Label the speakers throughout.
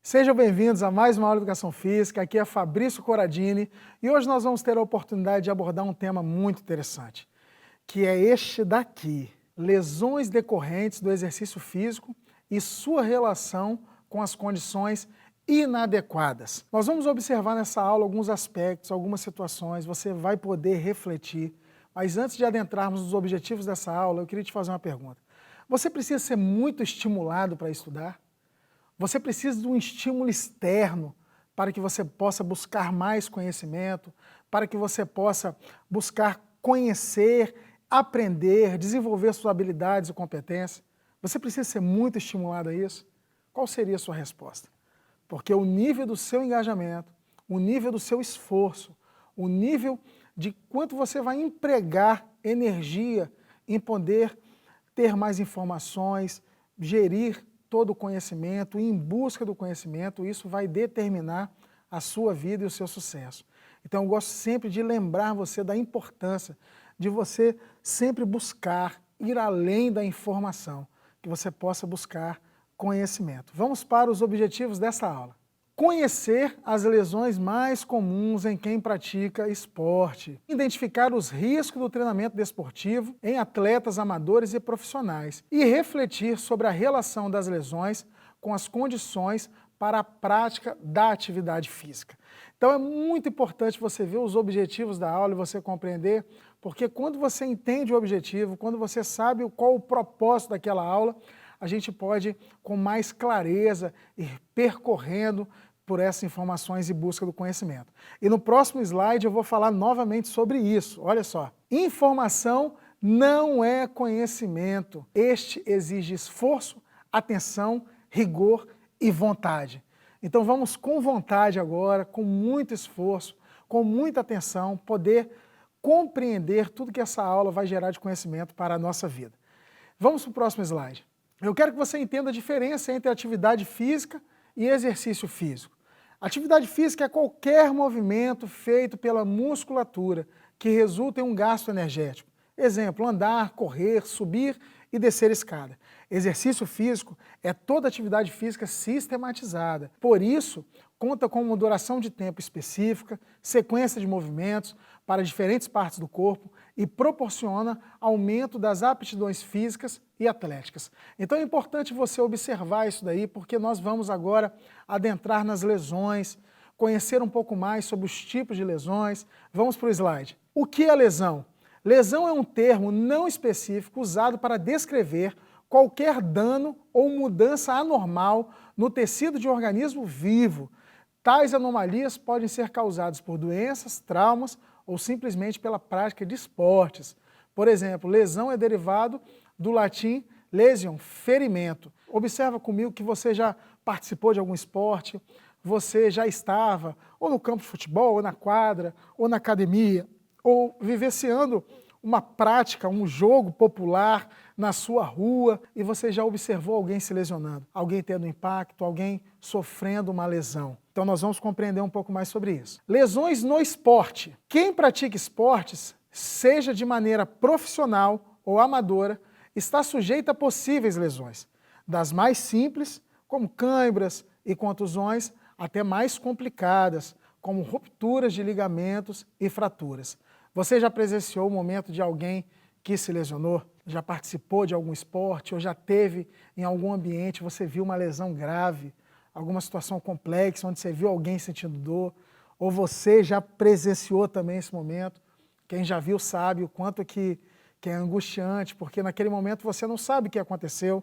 Speaker 1: Sejam bem-vindos a mais uma aula de Educação Física, aqui é Fabrício Corradini e hoje nós vamos ter a oportunidade de abordar um tema muito interessante, que é este daqui, lesões decorrentes do exercício físico e sua relação com as condições inadequadas. Nós vamos observar nessa aula alguns aspectos, algumas situações, você vai poder refletir, mas antes de adentrarmos nos objetivos dessa aula, eu queria te fazer uma pergunta. Você precisa ser muito estimulado para estudar? Você precisa de um estímulo externo para que você possa buscar mais conhecimento, para que você possa buscar conhecer, aprender, desenvolver suas habilidades e competências. Você precisa ser muito estimulado a isso? Qual seria a sua resposta? Porque o nível do seu engajamento, o nível do seu esforço, o nível de quanto você vai empregar energia em poder ter mais informações, gerir todo o conhecimento, em busca do conhecimento, isso vai determinar a sua vida e o seu sucesso. Então eu gosto sempre de lembrar você da importância de você sempre buscar, ir além da informação, que você possa buscar conhecimento. Vamos para os objetivos dessa aula. Conhecer as lesões mais comuns em quem pratica esporte. Identificar os riscos do treinamento desportivo em atletas amadores e profissionais. E refletir sobre a relação das lesões com as condições para a prática da atividade física. Então é muito importante você ver os objetivos da aula e você compreender, porque quando você entende o objetivo, quando você sabe qual o propósito daquela aula, a gente pode, com mais clareza, ir percorrendo por essas informações e busca do conhecimento. E no próximo slide eu vou falar novamente sobre isso. Olha só, informação não é conhecimento. Este exige esforço, atenção, rigor e vontade. Então vamos com vontade agora, com muito esforço, com muita atenção, poder compreender tudo que essa aula vai gerar de conhecimento para a nossa vida. Vamos para o próximo slide. Eu quero que você entenda a diferença entre atividade física e exercício físico. Atividade física é qualquer movimento feito pela musculatura que resulta em um gasto energético. Exemplo, andar, correr, subir e descer escada. Exercício físico é toda atividade física sistematizada. Por isso, conta com uma duração de tempo específica, sequência de movimentos para diferentes partes do corpo e proporciona aumento das aptidões físicas e atléticas. Então é importante você observar isso daí, porque nós vamos agora adentrar nas lesões, conhecer um pouco mais sobre os tipos de lesões. Vamos para o slide. O que é lesão? Lesão é um termo não específico usado para descrever qualquer dano ou mudança anormal no tecido de um organismo vivo. Tais anomalias podem ser causadas por doenças, traumas ou simplesmente pela prática de esportes. Por exemplo, lesão é derivado do latim lesion, ferimento. Observa comigo que você já participou de algum esporte, você já estava ou no campo de futebol, ou na quadra, ou na academia, ou vivenciando uma prática, um jogo popular na sua rua e você já observou alguém se lesionando, alguém tendo impacto, alguém sofrendo uma lesão. Então nós vamos compreender um pouco mais sobre isso. Lesões no esporte. Quem pratica esportes, seja de maneira profissional ou amadora, está sujeito a possíveis lesões, das mais simples, como cãibras e contusões, até mais complicadas, como rupturas de ligamentos e fraturas. Você já presenciou o momento de alguém que se lesionou? Já participou de algum esporte ou já teve em algum ambiente, você viu uma lesão grave, alguma situação complexa, onde você viu alguém sentindo dor, ou você já presenciou também esse momento? Quem já viu sabe o quanto que é angustiante, porque naquele momento você não sabe o que aconteceu,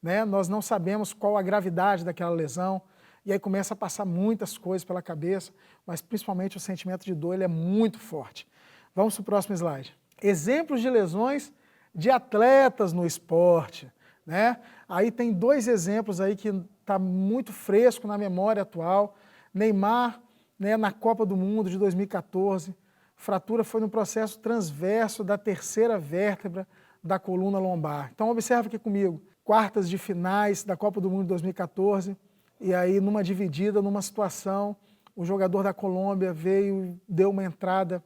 Speaker 1: né? Nós não sabemos qual a gravidade daquela lesão, e aí começa a passar muitas coisas pela cabeça, mas principalmente o sentimento de dor ele é muito forte. Vamos para o próximo slide. Exemplos de lesões de atletas no esporte, né? Aí tem dois exemplos aí que está muito fresco na memória atual. Neymar, né, na Copa do Mundo de 2014, fratura foi no processo transverso da terceira vértebra da coluna lombar. Então observa aqui comigo, quartas de finais da Copa do Mundo de 2014, e aí numa dividida, numa situação, o jogador da Colômbia veio e deu uma entrada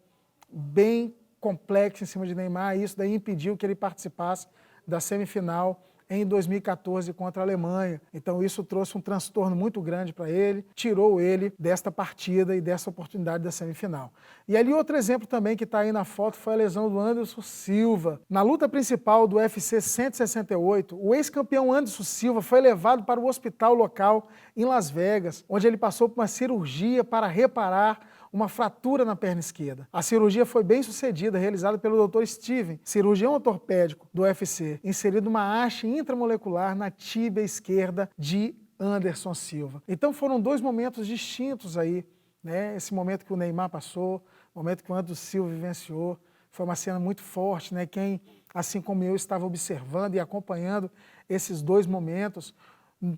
Speaker 1: bem complexa em cima de Neymar, e isso daí impediu que ele participasse da semifinal em 2014 contra a Alemanha. Então isso trouxe um transtorno muito grande para ele, tirou ele desta partida e dessa oportunidade da semifinal. E ali outro exemplo também que está aí na foto foi a lesão do Anderson Silva. Na luta principal do UFC 168, o ex-campeão Anderson Silva foi levado para o hospital local em Las Vegas, onde ele passou por uma cirurgia para reparar uma fratura na perna esquerda. A cirurgia foi bem sucedida, realizada pelo Dr. Steven, cirurgião ortopédico do UFC, inserido uma haste intramolecular na tíbia esquerda de Anderson Silva. Então foram dois momentos distintos aí, né? Esse momento que o Neymar passou, o momento que o Anderson Silva vivenciou, foi uma cena muito forte, né? Quem, assim como eu, estava observando e acompanhando esses dois momentos,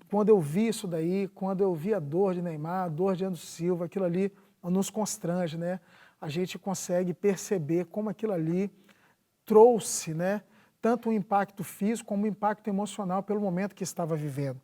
Speaker 1: quando eu vi isso daí, quando eu vi a dor de Neymar, a dor de Anderson Silva, aquilo ali nos constrange, né? A gente consegue perceber como aquilo ali trouxe, né, tanto um impacto físico como um impacto emocional pelo momento que estava vivendo.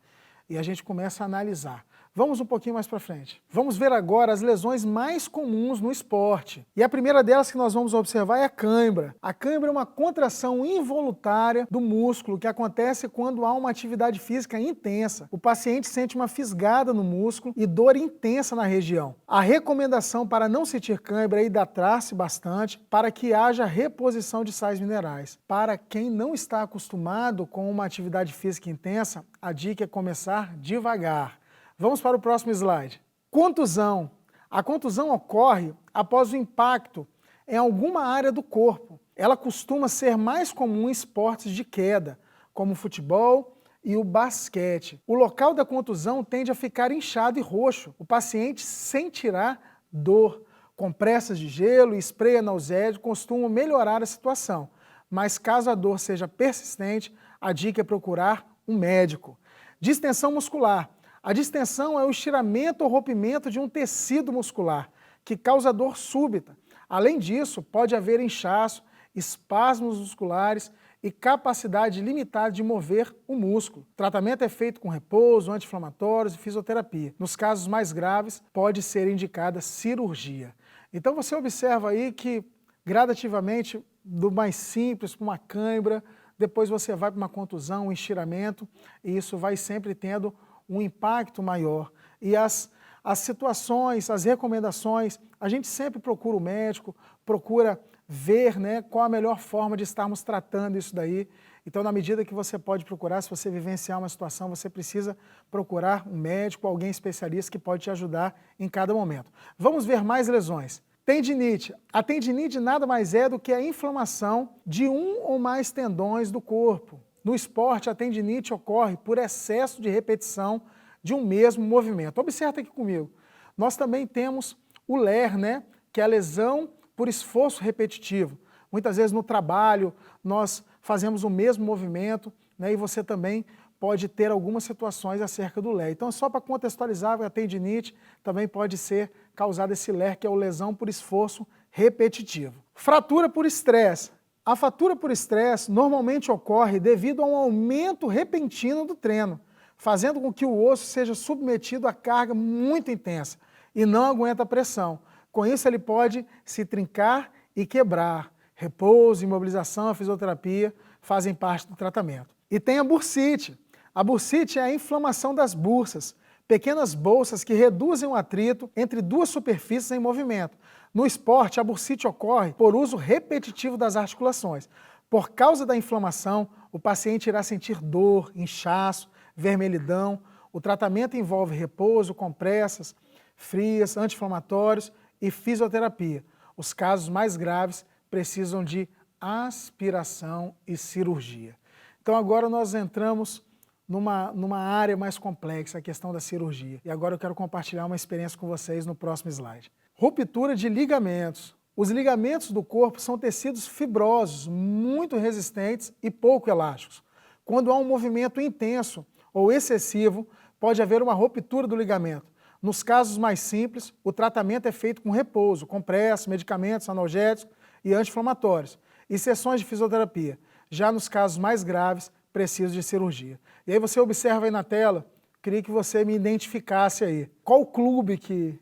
Speaker 1: E a gente começa a analisar. Vamos um pouquinho mais para frente. Vamos ver agora as lesões mais comuns no esporte. E a primeira delas que nós vamos observar é a cãibra. A cãibra é uma contração involuntária do músculo que acontece quando há uma atividade física intensa. O paciente sente uma fisgada no músculo e dor intensa na região. A recomendação para não sentir cãibra é hidratar-se bastante para que haja reposição de sais minerais. Para quem não está acostumado com uma atividade física intensa, a dica é começar devagar. Vamos para o próximo slide. Contusão. A contusão ocorre após o impacto em alguma área do corpo. Ela costuma ser mais comum em esportes de queda, como o futebol e o basquete. O local da contusão tende a ficar inchado e roxo. O paciente sentirá dor. Compressas de gelo e spray analgésico costumam melhorar a situação, mas caso a dor seja persistente, a dica é procurar um médico. Distensão muscular. A distensão é o estiramento ou rompimento de um tecido muscular, que causa dor súbita. Além disso, pode haver inchaço, espasmos musculares e capacidade limitada de mover o músculo. O tratamento é feito com repouso, anti-inflamatórios e fisioterapia. Nos casos mais graves, pode ser indicada cirurgia. Então você observa aí que, gradativamente, do mais simples para uma cãibra, depois você vai para uma contusão, um estiramento, e isso vai sempre tendo um impacto maior. E as situações, as recomendações, a gente sempre procura o médico, procura ver, né, qual a melhor forma de estarmos tratando isso daí. Então, na medida que você pode procurar, se você vivenciar uma situação, você precisa procurar um médico, alguém especialista que pode te ajudar em cada momento. Vamos ver mais lesões. Tendinite. A tendinite nada mais é do que a inflamação de um ou mais tendões do corpo. No esporte, a tendinite ocorre por excesso de repetição de um mesmo movimento. Observa aqui comigo. Nós também temos o LER, né, que é a lesão por esforço repetitivo. Muitas vezes no trabalho nós fazemos o mesmo movimento, né, e você também pode ter algumas situações acerca do LER. Então, só para contextualizar, a tendinite também pode ser causada esse LER, que é a lesão por esforço repetitivo. Fratura por estresse. A fratura por estresse normalmente ocorre devido a um aumento repentino do treino, fazendo com que o osso seja submetido a carga muito intensa e não aguenta a pressão. Com isso, ele pode se trincar e quebrar. Repouso, imobilização, a fisioterapia fazem parte do tratamento. E tem a bursite. A bursite é a inflamação das bursas, pequenas bolsas que reduzem o atrito entre duas superfícies em movimento. No esporte, a bursite ocorre por uso repetitivo das articulações. Por causa da inflamação, o paciente irá sentir dor, inchaço, vermelhidão. O tratamento envolve repouso, compressas frias, anti-inflamatórios e fisioterapia. Os casos mais graves precisam de aspiração e cirurgia. Então agora nós entramos numa área mais complexa, a questão da cirurgia. E agora eu quero compartilhar uma experiência com vocês no próximo slide. Ruptura de ligamentos. Os ligamentos do corpo são tecidos fibrosos, muito resistentes e pouco elásticos. Quando há um movimento intenso ou excessivo, pode haver uma ruptura do ligamento. Nos casos mais simples, o tratamento é feito com repouso, compressas, medicamentos analgésicos e anti-inflamatórios e sessões de fisioterapia. Já nos casos mais graves, precisa de cirurgia. E aí você observa aí na tela, queria que você me identificasse aí. Qual clube que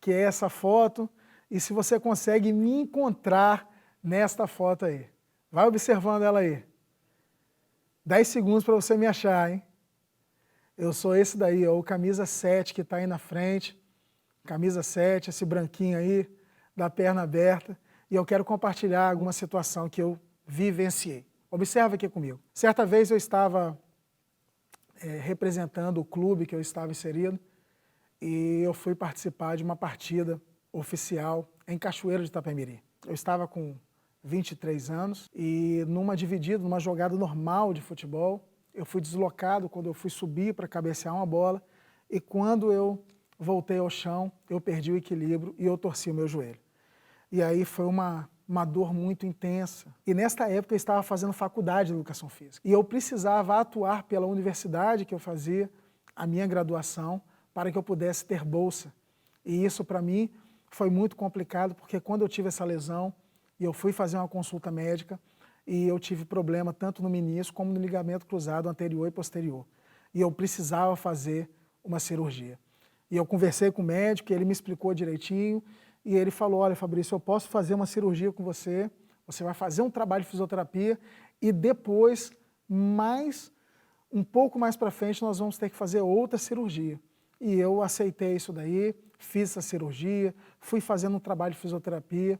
Speaker 1: é essa foto e se você consegue me encontrar nesta foto aí. Vai observando ela aí. 10 segundos para você me achar, hein? Eu sou esse daí, ó, o camisa 7 que está aí na frente, camisa 7, esse branquinho aí, da perna aberta, e eu quero compartilhar alguma situação que eu vivenciei. Observa aqui comigo. Certa vez eu estava representando o clube que eu estava inserido e eu fui participar de uma partida oficial em Cachoeiro de Itapemirim. Eu estava com 23 anos e numa dividida, numa jogada normal de futebol, eu fui deslocado quando eu fui subir para cabecear uma bola e quando eu voltei ao chão, eu perdi o equilíbrio e eu torci o meu joelho. E aí foi uma dor muito intensa. E nesta época eu estava fazendo faculdade de Educação Física. E eu precisava atuar pela universidade que eu fazia a minha graduação para que eu pudesse ter bolsa. E isso para mim foi muito complicado porque quando eu tive essa lesão e eu fui fazer uma consulta médica e eu tive problema tanto no menisco como no ligamento cruzado anterior e posterior. E eu precisava fazer uma cirurgia. E eu conversei com o médico, ele me explicou direitinho e ele falou, olha Fabrício, eu posso fazer uma cirurgia com você, você vai fazer um trabalho de fisioterapia e depois, um pouco mais para frente, nós vamos ter que fazer outra cirurgia. E eu aceitei isso daí, fiz essa cirurgia, fui fazendo um trabalho de fisioterapia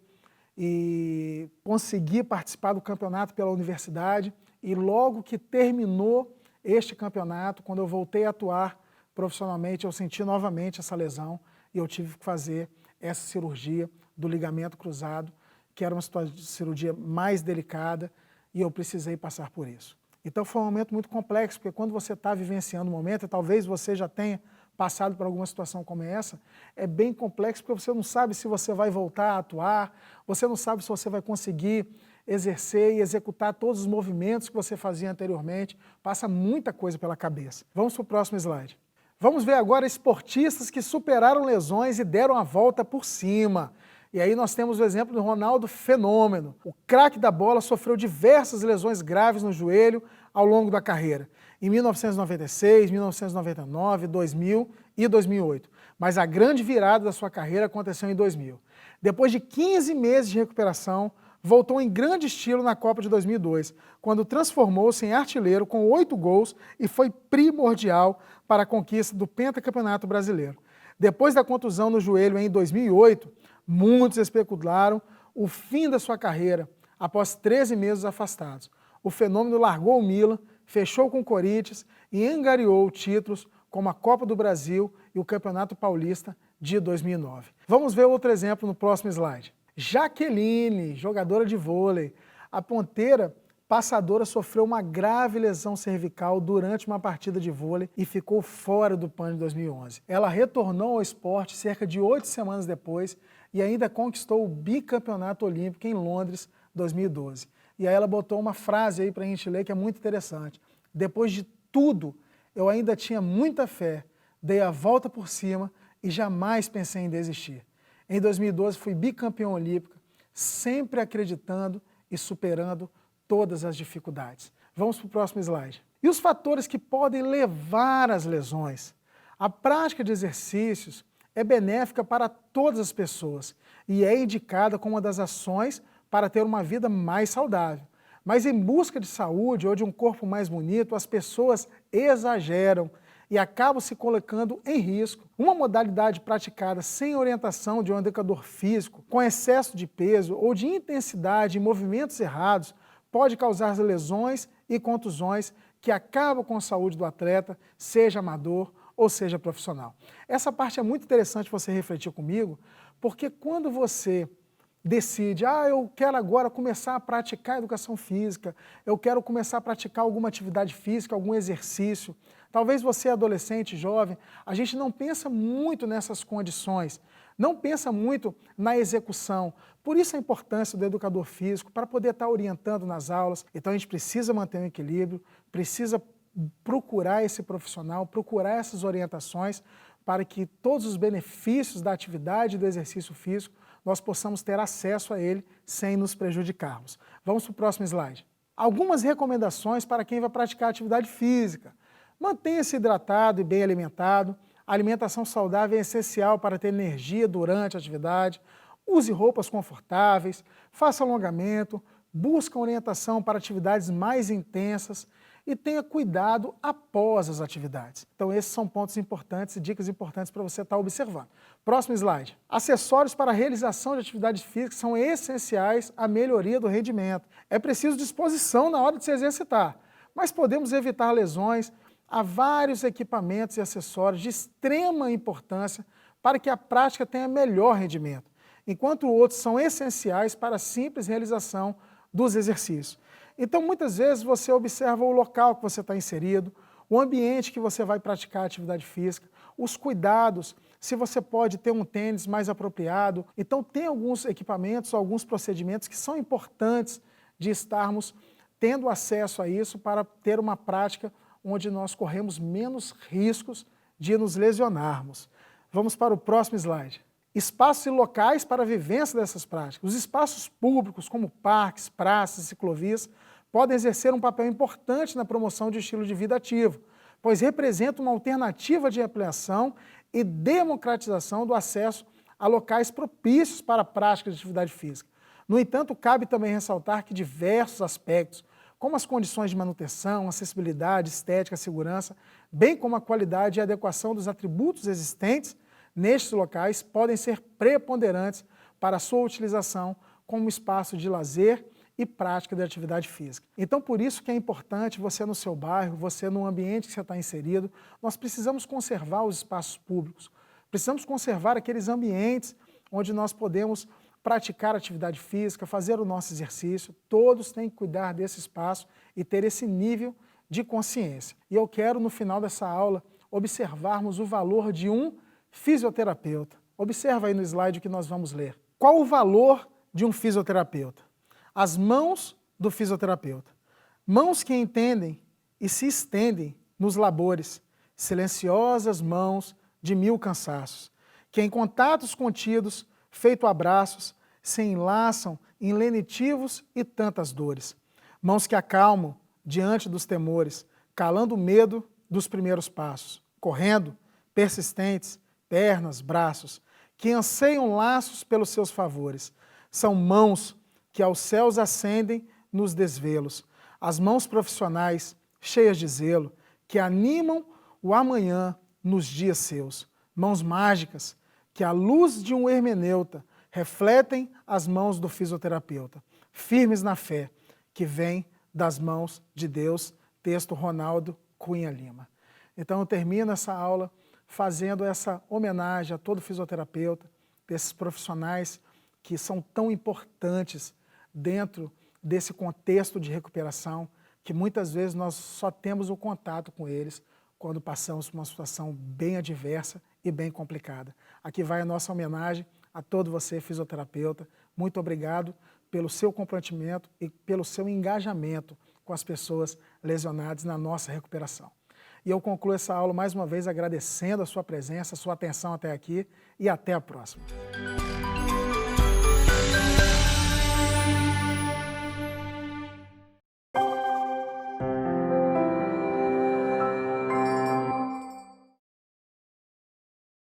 Speaker 1: e consegui participar do campeonato pela universidade e logo que terminou este campeonato, quando eu voltei a atuar profissionalmente, eu senti novamente essa lesão e eu tive que fazer essa cirurgia do ligamento cruzado, que era uma cirurgia mais delicada e eu precisei passar por isso. Então foi um momento muito complexo, porque quando você está vivenciando um momento, e talvez você já tenha passado por alguma situação como essa, é bem complexo porque você não sabe se você vai voltar a atuar, você não sabe se você vai conseguir exercer e executar todos os movimentos que você fazia anteriormente, passa muita coisa pela cabeça. Vamos para o próximo slide. Vamos ver agora esportistas que superaram lesões e deram a volta por cima. E aí nós temos o exemplo do Ronaldo Fenômeno. O craque da bola sofreu diversas lesões graves no joelho ao longo da carreira, em 1996, 1999, 2000 e 2008. Mas a grande virada da sua carreira aconteceu em 2000. Depois de 15 meses de recuperação, voltou em grande estilo na Copa de 2002, quando transformou-se em artilheiro com 8 gols e foi primordial para a conquista do pentacampeonato brasileiro. Depois da contusão no joelho em 2008, muitos especularam o fim da sua carreira após 13 meses afastados. O Fenômeno largou o Milan, fechou com o Corinthians e angariou títulos como a Copa do Brasil e o Campeonato Paulista de 2009. Vamos ver outro exemplo no próximo slide. Jaqueline, jogadora de vôlei. A ponteira passadora sofreu uma grave lesão cervical durante uma partida de vôlei e ficou fora do PAN de 2011. Ela retornou ao esporte cerca de 8 semanas depois e ainda conquistou o bicampeonato olímpico em Londres 2012. E aí ela botou uma frase aí para a gente ler que é muito interessante. Depois de tudo, eu ainda tinha muita fé, dei a volta por cima e jamais pensei em desistir. Em 2012 fui bicampeão olímpico, sempre acreditando e superando todas as dificuldades. Vamos para o próximo slide. E os fatores que podem levar às lesões? A prática de exercícios é benéfica para todas as pessoas e é indicada como uma das ações para ter uma vida mais saudável. Mas em busca de saúde ou de um corpo mais bonito, as pessoas exageram e acabam se colocando em risco. Uma modalidade praticada sem orientação de um educador físico, com excesso de peso ou de intensidade em movimentos errados, pode causar lesões e contusões que acabam com a saúde do atleta, seja amador ou seja profissional. Essa parte é muito interessante você refletir comigo, porque quando você decide, eu quero agora começar a praticar educação física, eu quero começar a praticar alguma atividade física, algum exercício. Talvez você, adolescente, jovem, a gente não pensa muito nessas condições, não pensa muito na execução. Por isso a importância do educador físico, para poder estar orientando nas aulas. Então a gente precisa manter um equilíbrio, precisa procurar esse profissional, procurar essas orientações, para que todos os benefícios da atividade e do exercício físico nós possamos ter acesso a ele sem nos prejudicarmos. Vamos para o próximo slide. Algumas recomendações para quem vai praticar atividade física. Mantenha-se hidratado e bem alimentado. A alimentação saudável é essencial para ter energia durante a atividade. Use roupas confortáveis, faça alongamento, busque orientação para atividades mais intensas. e tenha cuidado após as atividades. Então esses são pontos importantes e dicas importantes para você estar observando. Próximo slide. Acessórios para a realização de atividades físicas são essenciais à melhoria do rendimento. É preciso disposição na hora de se exercitar, mas podemos evitar lesões. Há vários equipamentos e acessórios de extrema importância para que a prática tenha melhor rendimento, enquanto outros são essenciais para a simples realização dos exercícios. Então, muitas vezes você observa o local que você está inserido, o ambiente que você vai praticar a atividade física, os cuidados, se você pode ter um tênis mais apropriado. Então, tem alguns equipamentos, alguns procedimentos que são importantes de estarmos tendo acesso a isso para ter uma prática onde nós corremos menos riscos de nos lesionarmos. Vamos para o próximo slide. Espaços e locais para a vivência dessas práticas. Os espaços públicos, como parques, praças e ciclovias, podem exercer um papel importante na promoção de estilo de vida ativo, pois representam uma alternativa de ampliação e democratização do acesso a locais propícios para a prática de atividade física. No entanto, cabe também ressaltar que diversos aspectos, como as condições de manutenção, acessibilidade, estética, segurança, bem como a qualidade e adequação dos atributos existentes nestes locais, podem ser preponderantes para a sua utilização como espaço de lazer e prática de atividade física. Então, por isso que é importante você no seu bairro, você no ambiente que você está inserido, nós precisamos conservar os espaços públicos, precisamos conservar aqueles ambientes onde nós podemos praticar atividade física, fazer o nosso exercício. Todos têm que cuidar desse espaço e ter esse nível de consciência. E eu quero, no final dessa aula, observarmos o valor de um fisioterapeuta. Observa aí no slide o que nós vamos ler. Qual o valor de um fisioterapeuta? As mãos do fisioterapeuta. Mãos que entendem e se estendem nos labores, silenciosas mãos de mil cansaços, que em contatos contidos, feito abraços, se enlaçam em lenitivos e tantas dores. Mãos que acalmam diante dos temores, calando o medo dos primeiros passos, correndo, persistentes, pernas, braços, que anseiam laços pelos seus favores. São mãos que aos céus ascendem nos desvelos. As mãos profissionais, cheias de zelo, que animam o amanhã nos dias seus. Mãos mágicas, que à luz de um hermeneuta refletem as mãos do fisioterapeuta, firmes na fé, que vem das mãos de Deus. Texto Ronaldo Cunha Lima. Então eu termino essa aula fazendo essa homenagem a todo fisioterapeuta, desses profissionais que são tão importantes dentro desse contexto de recuperação, que muitas vezes nós só temos o contato com eles quando passamos por uma situação bem adversa e bem complicada. Aqui vai a nossa homenagem a todo você, fisioterapeuta. Muito obrigado pelo seu comprometimento e pelo seu engajamento com as pessoas lesionadas na nossa recuperação. E eu concluo essa aula mais uma vez agradecendo a sua presença, a sua atenção até aqui e até a próxima.